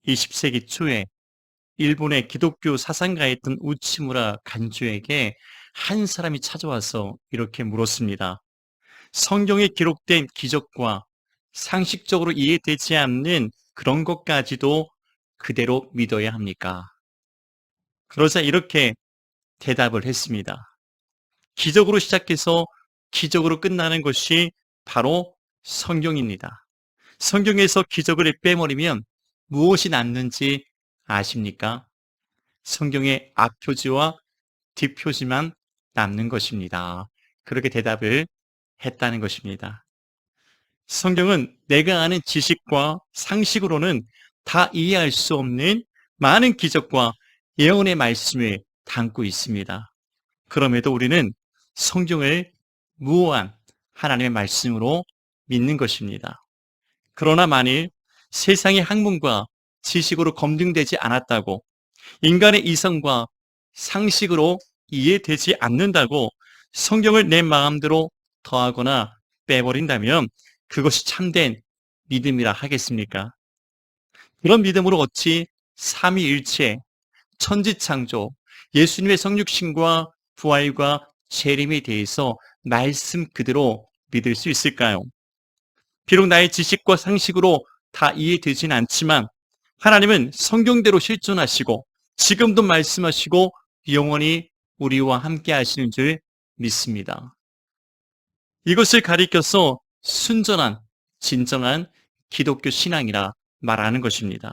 20세기 초에 일본의 기독교 사상가였던 우치무라 간주에게 한 사람이 찾아와서 이렇게 물었습니다. 성경에 기록된 기적과 상식적으로 이해되지 않는 그런 것까지도 그대로 믿어야 합니까? 그러자 이렇게 대답을 했습니다. 기적으로 시작해서 기적으로 끝나는 것이 바로 성경입니다. 성경에서 기적을 빼버리면 무엇이 남는지 아십니까? 성경의 앞표지와 뒷표지만 남는 것입니다. 그렇게 대답을 했다는 것입니다. 성경은 내가 아는 지식과 상식으로는 다 이해할 수 없는 많은 기적과 예언의 말씀을 담고 있습니다. 그럼에도 우리는 성경을 무오한 하나님의 말씀으로 믿는 것입니다. 그러나 만일 세상의 학문과 지식으로 검증되지 않았다고, 인간의 이성과 상식으로 이해되지 않는다고 성경을 내 마음대로 더하거나 빼버린다면 그것이 참된 믿음이라 하겠습니까? 그런 믿음으로 어찌 삼위일체, 천지창조, 예수님의 성육신과 부활과 재림에 대해서 말씀 그대로 믿을 수 있을까요? 비록 나의 지식과 상식으로 다 이해되진 않지만 하나님은 성경대로 실존하시고 지금도 말씀하시고 영원히 우리와 함께 하시는 줄 믿습니다. 이것을 가리켜서 순전한, 진정한 기독교 신앙이라 말하는 것입니다.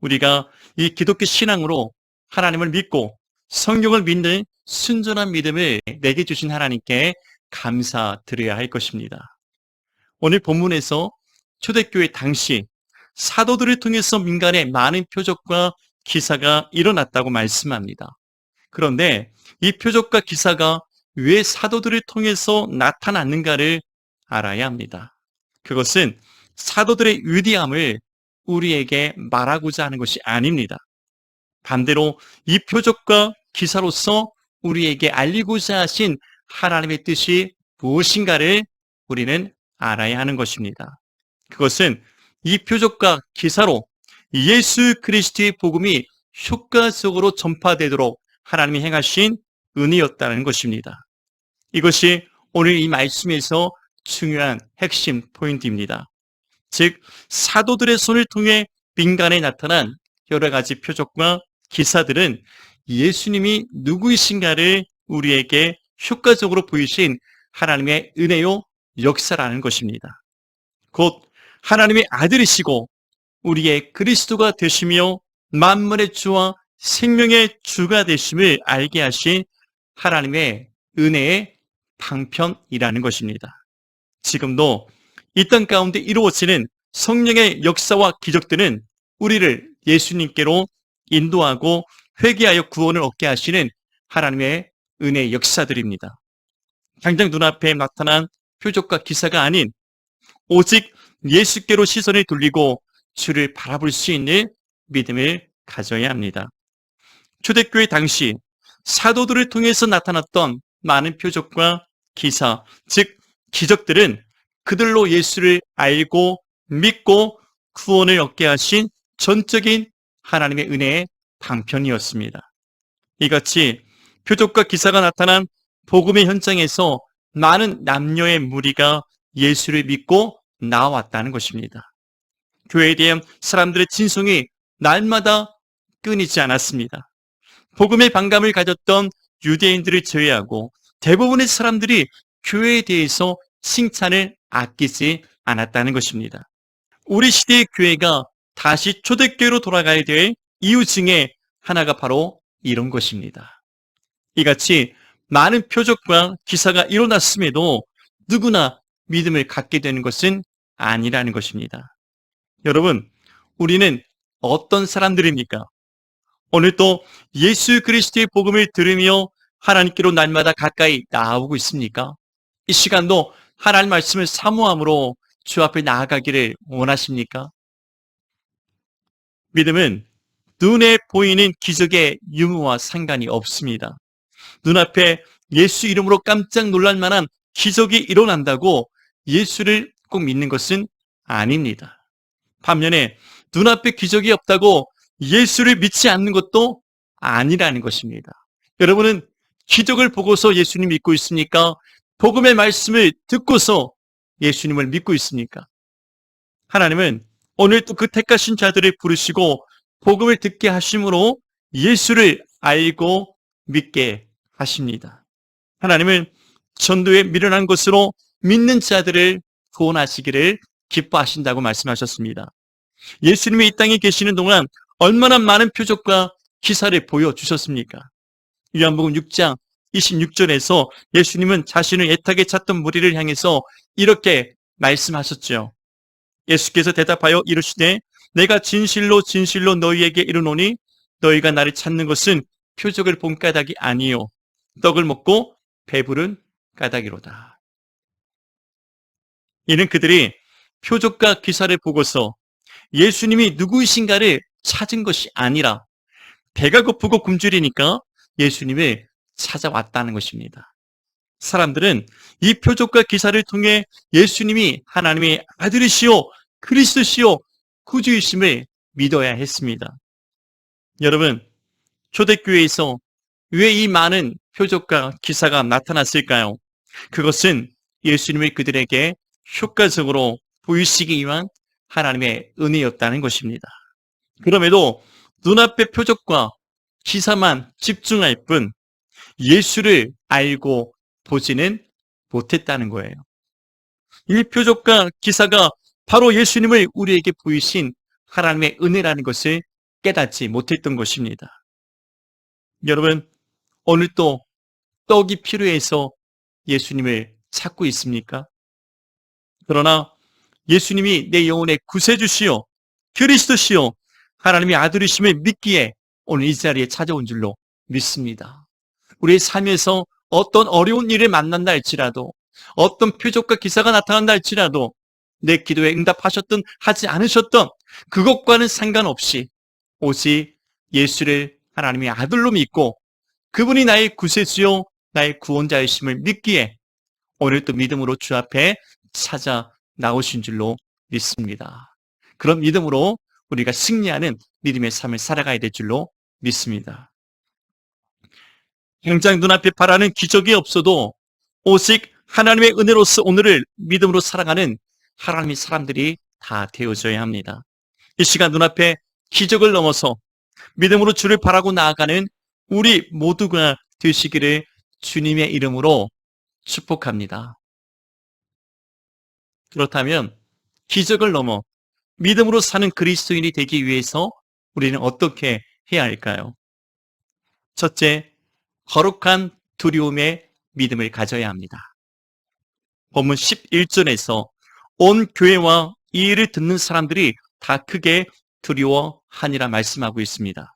우리가 이 기독교 신앙으로 하나님을 믿고 성경을 믿는 순전한 믿음을 내게 주신 하나님께 감사드려야 할 것입니다. 오늘 본문에서 초대교회 당시 사도들을 통해서 민간에 많은 표적과 기사가 일어났다고 말씀합니다. 그런데 이 표적과 기사가 왜 사도들을 통해서 나타났는가를 알아야 합니다. 그것은 사도들의 위대함을 우리에게 말하고자 하는 것이 아닙니다. 반대로 이 표적과 기사로서 우리에게 알리고자 하신 하나님의 뜻이 무엇인가를 우리는 알아야 하는 것입니다. 그것은 이 표적과 기사로 예수 그리스도의 복음이 효과적으로 전파되도록 하나님이 행하신 은혜였다는 것입니다. 이것이 오늘 이 말씀에서 중요한 핵심 포인트입니다. 즉, 사도들의 손을 통해 민간에 나타난 여러 가지 표적과 기사들은 예수님이 누구이신가를 우리에게 효과적으로 보이신 하나님의 은혜요 역사라는 것입니다. 곧 하나님의 아들이시고 우리의 그리스도가 되시며 만물의 주와 생명의 주가 되심을 알게 하신 하나님의 은혜의 방편이라는 것입니다. 지금도 이 땅 가운데 이루어지는 성령의 역사와 기적들은 우리를 예수님께로 인도하고 회개하여 구원을 얻게 하시는 하나님의 은혜의 역사들입니다. 당장 눈앞에 나타난 표적과 기사가 아닌 오직 예수께로 시선을 돌리고 주를 바라볼 수 있는 믿음을 가져야 합니다. 초대교회 당시 사도들을 통해서 나타났던 많은 표적과 기사, 즉 기적들은 그들로 예수를 알고 믿고 구원을 얻게 하신 전적인 하나님의 은혜의 방편이었습니다. 이같이 표적과 기사가 나타난 복음의 현장에서 많은 남녀의 무리가 예수를 믿고 나왔다는 것입니다. 교회에 대한 사람들의 진송이 날마다 끊이지 않았습니다. 복음의 반감을 가졌던 유대인들을 제외하고 대부분의 사람들이 교회에 대해서 칭찬을 아끼지 않았다는 것입니다. 우리 시대의 교회가 다시 초대교회로 돌아가야 될 이유 중에 하나가 바로 이런 것입니다. 이같이 많은 표적과 기사가 일어났음에도 누구나 믿음을 갖게 되는 것은 아니라는 것입니다. 여러분, 우리는 어떤 사람들입니까? 오늘도 예수 그리스도의 복음을 들으며 하나님께로 날마다 가까이 나아오고 있습니까? 이 시간도 하나님 말씀을 사모함으로 주 앞에 나아가기를 원하십니까? 믿음은 눈에 보이는 기적의 유무와 상관이 없습니다. 눈앞에 예수 이름으로 깜짝 놀랄 만한 기적이 일어난다고 예수를 꼭 믿는 것은 아닙니다. 반면에 눈앞에 기적이 없다고 예수를 믿지 않는 것도 아니라는 것입니다. 여러분은 기적을 보고서 예수님 믿고 있습니까? 복음의 말씀을 듣고서 예수님을 믿고 있습니까? 하나님은 오늘 또 그 택하신 자들을 부르시고 복음을 듣게 하심으로 예수를 알고 믿게 하십니다. 하나님은 전도에 미련한 것으로 믿는 자들을 구원하시기를 기뻐하신다고 말씀하셨습니다. 예수님이 이 땅에 계시는 동안 얼마나 많은 표적과 기사를 보여주셨습니까? 요한복음 6장 26절에서 예수님은 자신을 애타게 찾던 무리를 향해서 이렇게 말씀하셨죠. 예수께서 대답하여 이르시되 내가 진실로 진실로 너희에게 이르노니 너희가 나를 찾는 것은 표적을 본 까닭이 아니요 떡을 먹고 배부른 까닭이로다. 이는 그들이 표적과 기사를 보고서 예수님이 누구이신가를 찾은 것이 아니라 배가 고프고 굶주리니까 예수님을 찾아왔다는 것입니다. 사람들은 이 표적과 기사를 통해 예수님이 하나님의 아들이시오 그리스도시오 구주이심을 믿어야 했습니다. 여러분, 초대교회에서 왜 이 많은 표적과 기사가 나타났을까요? 그것은 예수님이 그들에게 효과적으로 보이시기 위한 하나님의 은혜였다는 것입니다. 그럼에도 눈앞의 표적과 기사만 집중할 뿐 예수를 알고 보지는 못했다는 거예요. 이 표적과 기사가 바로 예수님을 우리에게 보이신 하나님의 은혜라는 것을 깨닫지 못했던 것입니다. 여러분, 오늘 또 떡이 필요해서 예수님을 찾고 있습니까? 그러나 예수님이 내 영혼의 구세주시오 그리스도시오 하나님의 아들이심을 믿기에 오늘 이 자리에 찾아온 줄로 믿습니다. 우리의 삶에서 어떤 어려운 일을 만난다 할지라도 어떤 표적과 기사가 나타난다 할지라도 내 기도에 응답하셨든 하지 않으셨든 그것과는 상관없이 오직 예수를 하나님의 아들로 믿고 그분이 나의 구세주요 나의 구원자이심을 믿기에 오늘 또 믿음으로 주 앞에 찾아 나오신 줄로 믿습니다. 그런 믿음으로 우리가 승리하는 믿음의 삶을 살아가야 될 줄로 믿습니다. 당장 눈앞에 바라는 기적이 없어도 오직 하나님의 은혜로서 오늘을 믿음으로 살아가는 하나님의 사람들이 다 되어져야 합니다. 이 시간 눈앞에 기적을 넘어서 믿음으로 주를 바라고 나아가는 우리 모두가 되시기를 주님의 이름으로 축복합니다. 그렇다면 기적을 넘어 믿음으로 사는 그리스도인이 되기 위해서 우리는 어떻게 해야 할까요? 첫째, 거룩한 두려움의 믿음을 가져야 합니다. 본문 11절에서 온 교회와 이 일을 듣는 사람들이 다 크게 두려워하니라 말씀하고 있습니다.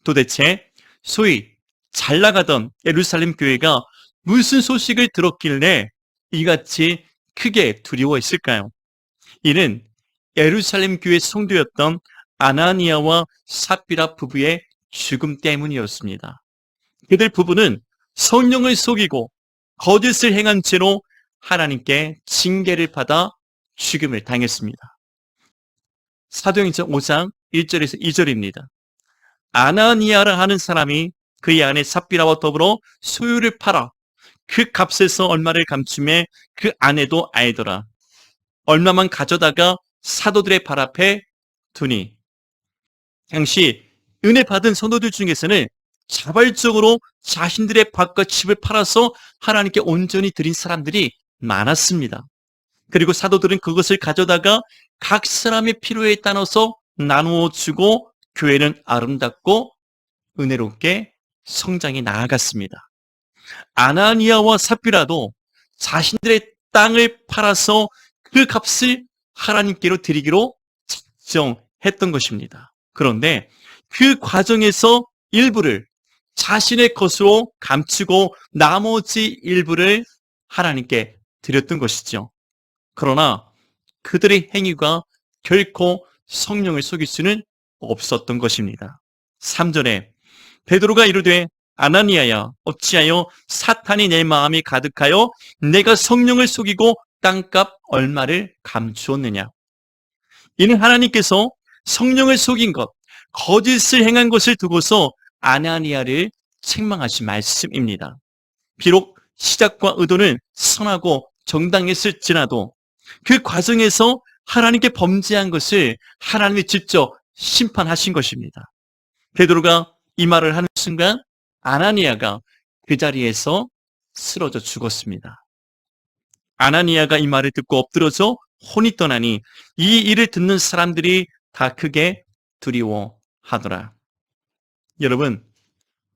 도대체 소위 잘 나가던 예루살렘 교회가 무슨 소식을 들었길래 이같이 크게 두려워했을까요? 이는 예루살렘 교회 성도였던 아나니아와 삽비라 부부의 죽음 때문이었습니다. 그들 부부는 성령을 속이고 거짓을 행한 채로 하나님께 징계를 받아 죽음을 당했습니다. 사도행전 5장 1절에서 2절입니다. 아나니아라 하는 사람이 그의 아내 삽비라와 더불어 소유를 팔아 그 값에서 얼마를 감춤해 그 아내도 알더라. 얼마만 가져다가 사도들의 발 앞에 두니. 당시 은혜 받은 성도들 중에서는 자발적으로 자신들의 밭과 집을 팔아서 하나님께 온전히 드린 사람들이 많았습니다. 그리고 사도들은 그것을 가져다가 각 사람의 필요에 따라서 나누어 주고 교회는 아름답고 은혜롭게 성장해 나아갔습니다. 아나니아와 삽비라도 자신들의 땅을 팔아서 그 값을 하나님께로 드리기로 작정했던 것입니다. 그런데 그 과정에서 일부를 자신의 것으로 감추고 나머지 일부를 하나님께 드렸던 것이죠. 그러나 그들의 행위가 결코 성령을 속일 수는 없었던 것입니다. 3절에 베드로가 이르되 아나니아야 어찌하여 사탄이 내 마음이 가득하여 내가 성령을 속이고 땅값 얼마를 감추었느냐. 이는 하나님께서 성령을 속인 것, 거짓을 행한 것을 두고서 아나니아를 책망하신 말씀입니다. 비록 시작과 의도는 선하고 정당했을지라도 그 과정에서 하나님께 범죄한 것을 하나님이 직접 심판하신 것입니다. 베드로가 이 말을 하는 순간 아나니아가 그 자리에서 쓰러져 죽었습니다. 아나니아가 이 말을 듣고 엎드러져 혼이 떠나니 이 일을 듣는 사람들이 다 크게 두려워하더라. 여러분,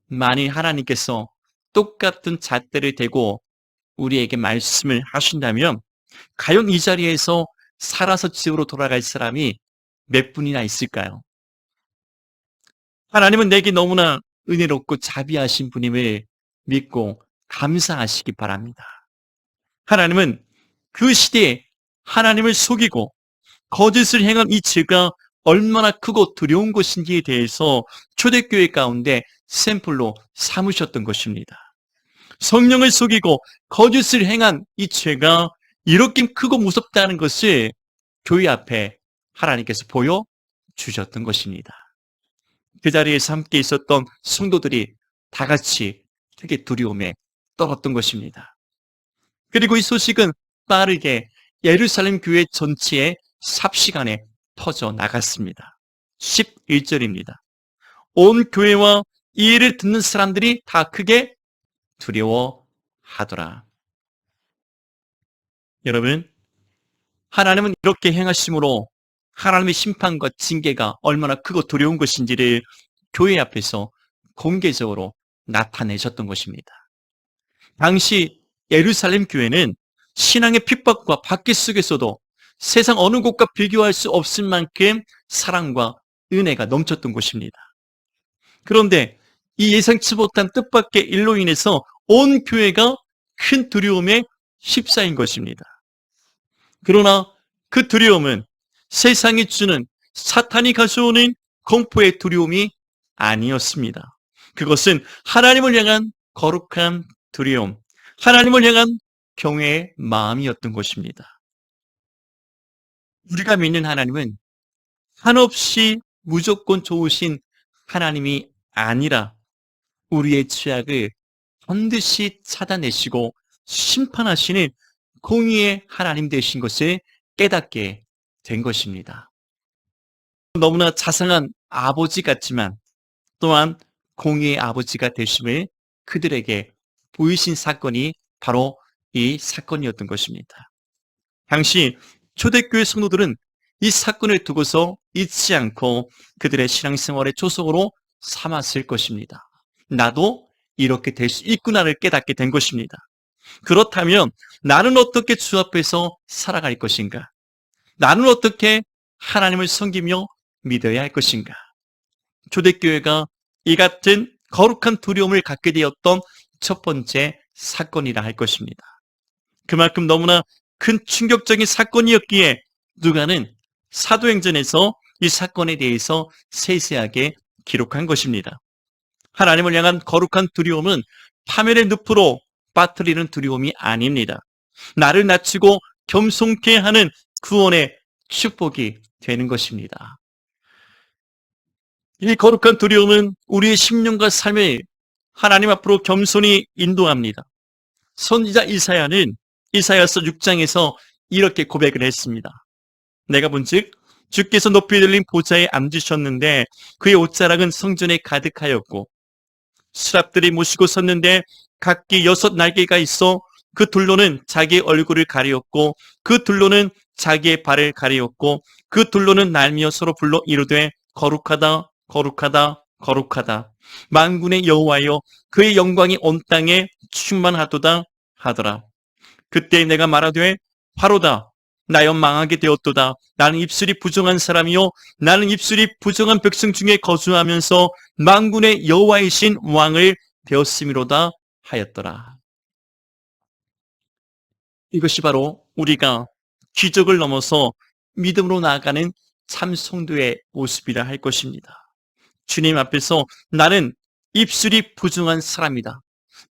만일 하나님께서 똑같은 잣대를 대고 우리에게 말씀을 하신다면 과연 이 자리에서 살아서 지옥으로 돌아갈 사람이 몇 분이나 있을까요? 하나님은 내게 너무나 은혜롭고 자비하신 분임을 믿고 감사하시기 바랍니다. 하나님은 그 시대에 하나님을 속이고 거짓을 행한 이 죄가 얼마나 크고 두려운 것인지에 대해서 초대교회 가운데 샘플로 삼으셨던 것입니다. 성령을 속이고 거짓을 행한 이 죄가 이렇게 크고 무섭다는 것을 교회 앞에 하나님께서 보여주셨던 것입니다. 그 자리에서 함께 있었던 성도들이 다 같이 되게 두려움에 떨었던 것입니다. 그리고 이 소식은 빠르게 예루살렘 교회 전체에 삽시간에 퍼져 나갔습니다. 11절입니다. 온 교회와 이 일을 듣는 사람들이 다 크게 두려워하더라. 여러분, 하나님은 이렇게 행하심으로 하나님의 심판과 징계가 얼마나 크고 두려운 것인지를 교회 앞에서 공개적으로 나타내셨던 것입니다. 당시 예루살렘 교회는 신앙의 핍박과 박해 속에서도 세상 어느 곳과 비교할 수 없을 만큼 사랑과 은혜가 넘쳤던 곳입니다. 그런데 이 예상치 못한 뜻밖의 일로 인해서 온 교회가 큰 두려움에 휩싸인 것입니다. 그러나 그 두려움은 세상이 주는 사탄이 가져오는 공포의 두려움이 아니었습니다. 그것은 하나님을 향한 거룩한 두려움, 하나님을 향한 경외의 마음이었던 것입니다. 우리가 믿는 하나님은 한없이 무조건 좋으신 하나님이 아니라 우리의 죄악을 반드시 찾아내시고 심판하시는 공의의 하나님 되신 것을 깨닫게 된 것입니다. 너무나 자상한 아버지 같지만 또한 공의의 아버지가 되심을 그들에게 보이신 사건이 바로 이 사건이었던 것입니다. 당시 초대교회 성도들은 이 사건을 두고서 잊지 않고 그들의 신앙생활의 초석으로 삼았을 것입니다. 나도 이렇게 될 수 있구나를 깨닫게 된 것입니다. 그렇다면 나는 어떻게 주 앞에서 살아갈 것인가? 나는 어떻게 하나님을 섬기며 믿어야 할 것인가? 초대교회가 이 같은 거룩한 두려움을 갖게 되었던 첫 번째 사건이라 할 것입니다. 그만큼 너무나 큰 충격적인 사건이었기에 누가는 사도행전에서 이 사건에 대해서 세세하게 기록한 것입니다. 하나님을 향한 거룩한 두려움은 파멸의 늪으로 빠뜨리는 두려움이 아닙니다. 나를 낮추고 겸손케 하는 구원의 축복이 되는 것입니다. 이 거룩한 두려움은 우리의 심령과 삶을 하나님 앞으로 겸손히 인도합니다. 선지자 이사야는 이사야서 6장에서 이렇게 고백을 했습니다. 내가 본즉 주께서 높이 들린 보좌에 앉으셨는데 그의 옷자락은 성전에 가득하였고 수랍들이 모시고 섰는데 각기 6날개가 있어 그 둘로는 자기의 얼굴을 가리었고 그 둘로는 자기의 발을 가리었고 그 둘로는 날며 서로 불러 이르되 거룩하다 거룩하다 거룩하다 만군의 여호와여 그의 영광이 온 땅에 충만하도다 하더라. 그때 내가 말하되 바로다 나여 망하게 되었도다. 나는 입술이 부정한 사람이요 나는 입술이 부정한 백성 중에 거주하면서 만군의 여호와이신 왕을 되었음이로다 하였더라. 이것이 바로 우리가 기적을 넘어서 믿음으로 나아가는 참 성도의 모습이라 할 것입니다. 주님 앞에서 나는 입술이 부정한 사람이다.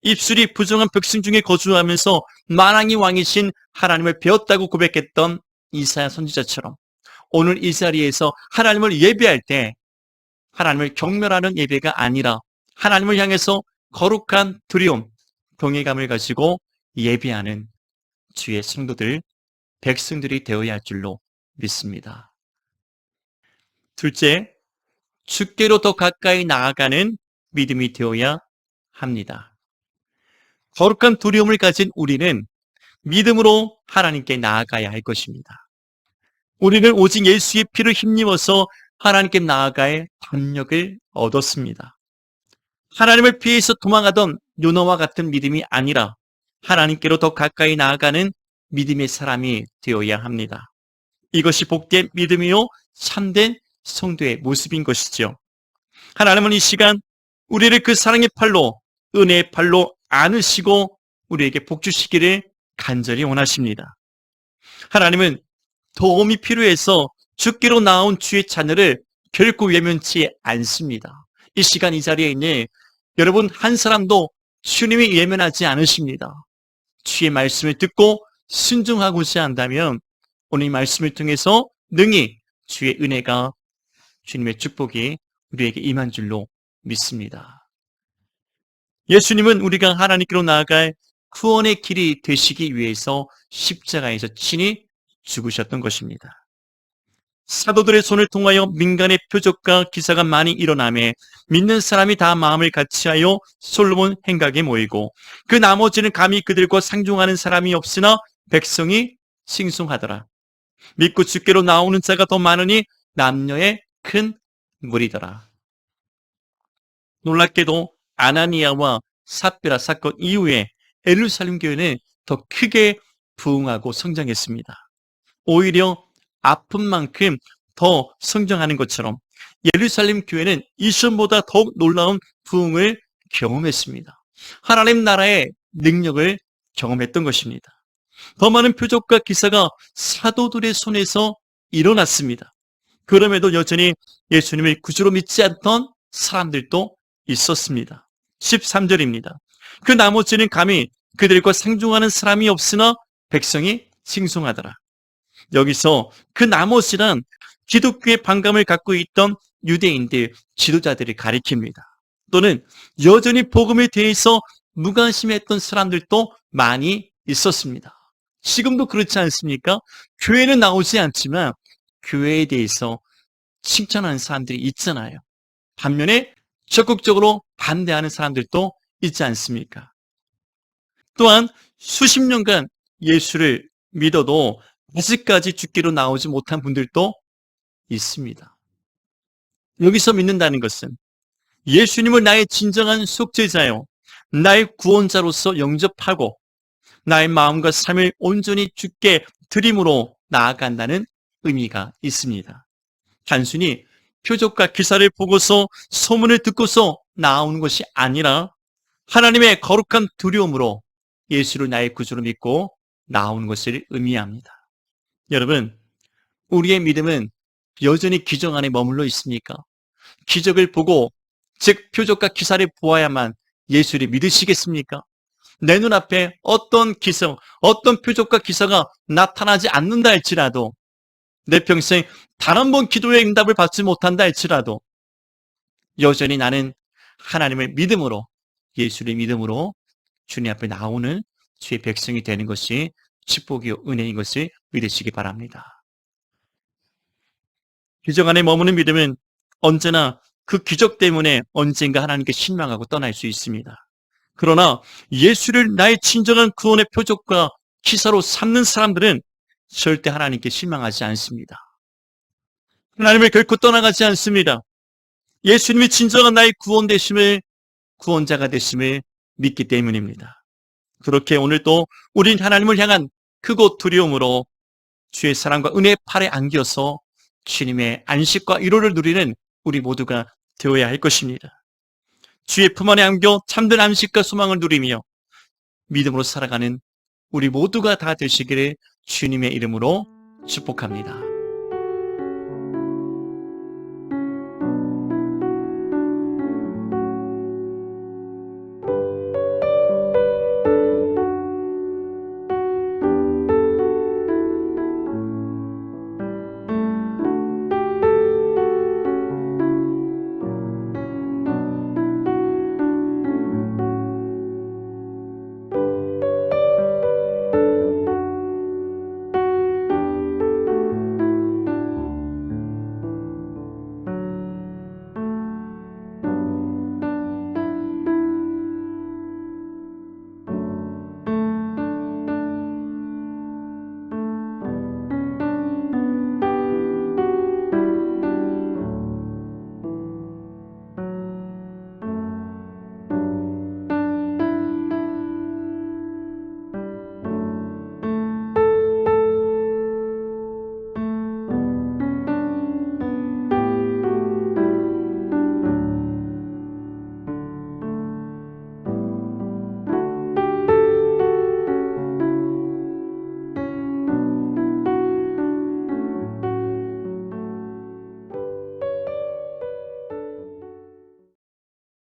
입술이 부정한 백성 중에 거주하면서 만왕의 왕이신 하나님을 배웠다고 고백했던 이사야 선지자처럼 오늘 이 자리에서 하나님을 예배할 때 하나님을 경멸하는 예배가 아니라 하나님을 향해서 거룩한 두려움, 동의감을 가지고 예배하는 주의 성도들, 백성들이 되어야 할 줄로 믿습니다. 둘째, 주께로 더 가까이 나아가는 믿음이 되어야 합니다. 거룩한 두려움을 가진 우리는 믿음으로 하나님께 나아가야 할 것입니다. 우리는 오직 예수의 피를 힘입어서 하나님께 나아갈 담력을 얻었습니다. 하나님을 피해서 도망하던 요나와 같은 믿음이 아니라 하나님께로 더 가까이 나아가는 믿음의 사람이 되어야 합니다. 이것이 복된 믿음이요 참된 성도의 모습인 것이죠. 하나님은 이 시간 우리를 그 사랑의 팔로, 은혜의 팔로 안으시고 우리에게 복주시기를 간절히 원하십니다. 하나님은 도움이 필요해서 죽기로 나온 주의 자녀를 결코 외면치 않습니다. 이 시간 이 자리에 있는 여러분 한 사람도 주님이 외면하지 않으십니다. 주의 말씀을 듣고 순종하고자 한다면 오늘 이 말씀을 통해서 능히 주의 은혜가, 주님의 축복이 우리에게 임한 줄로 믿습니다. 예수님은 우리가 하나님께로 나아갈 구원의 길이 되시기 위해서 십자가에서 친히 죽으셨던 것입니다. 사도들의 손을 통하여 민간의 표적과 기사가 많이 일어나매 믿는 사람이 다 마음을 같이하여 솔로몬 행각에 모이고 그 나머지는 감히 그들과 상종하는 사람이 없으나 백성이 싱숭하더라. 믿고 주께로 나오는 자가 더 많으니 남녀의 큰 무리더라. 놀랍게도 아나니아와 삽비라 사건 이후에 예루살렘 교회는 더 크게 부흥하고 성장했습니다. 오히려 아픈 만큼 더 성장하는 것처럼 예루살렘 교회는 이전보다 더욱 놀라운 부흥을 경험했습니다. 하나님 나라의 능력을 경험했던 것입니다. 더 많은 표적과 기사가 사도들의 손에서 일어났습니다. 그럼에도 여전히 예수님을 구주로 믿지 않던 사람들도 있었습니다. 13절입니다. 그 나머지는 감히 그들과 상종하는 사람이 없으나 백성이 싱숭하더라. 여기서 그 나머지란 기독교의 반감을 갖고 있던 유대인들, 지도자들이 가리킵니다. 또는 여전히 복음에 대해서 무관심했던 사람들도 많이 있었습니다. 지금도 그렇지 않습니까? 교회는 나오지 않지만 교회에 대해서 칭찬하는 사람들이 있잖아요. 반면에 적극적으로 반대하는 사람들도 있지 않습니까? 또한 수십 년간 예수를 믿어도 아직까지 죽기로 나오지 못한 분들도 있습니다. 여기서 믿는다는 것은 예수님을 나의 진정한 속죄자요, 나의 구원자로서 영접하고 나의 마음과 삶을 온전히 주께 드림으로 나아간다는 의미가 있습니다. 단순히 표적과 기사를 보고서 소문을 듣고서 나오는 것이 아니라 하나님의 거룩한 두려움으로 예수를 나의 구주로 믿고 나오는 것을 의미합니다. 여러분, 우리의 믿음은 여전히 기적 안에 머물러 있습니까? 기적을 보고, 즉 표적과 기사를 보아야만 예수를 믿으시겠습니까? 내 눈앞에 어떤 기적, 어떤 표적과 기사가 나타나지 않는다 할지라도, 내 평생 단 한 번 기도의 응답을 받지 못한다 할지라도 여전히 나는 하나님을 믿음으로, 예수를 믿음으로 주님 앞에 나오는 주의 백성이 되는 것이 축복이요 은혜인 것을 믿으시기 바랍니다. 기적 안에 머무는 믿음은 언제나 그 기적 때문에 언젠가 하나님께 실망하고 떠날 수 있습니다. 그러나 예수를 나의 진정한 구원의 표적과 기사로 삼는 사람들은 절대 하나님께 실망하지 않습니다. 하나님을 결코 떠나가지 않습니다. 예수님이 진정한 나의 구원 되심을, 구원자가 되심을 믿기 때문입니다. 그렇게 오늘도 우린 하나님을 향한 크고 두려움으로 주의 사랑과 은혜의 팔에 안겨서 주님의 안식과 위로를 누리는 우리 모두가 되어야 할 것입니다. 주의 품 안에 안겨 참된 안식과 소망을 누리며 믿음으로 살아가는 우리 모두가 다 되시기를 주님의 이름으로 축복합니다.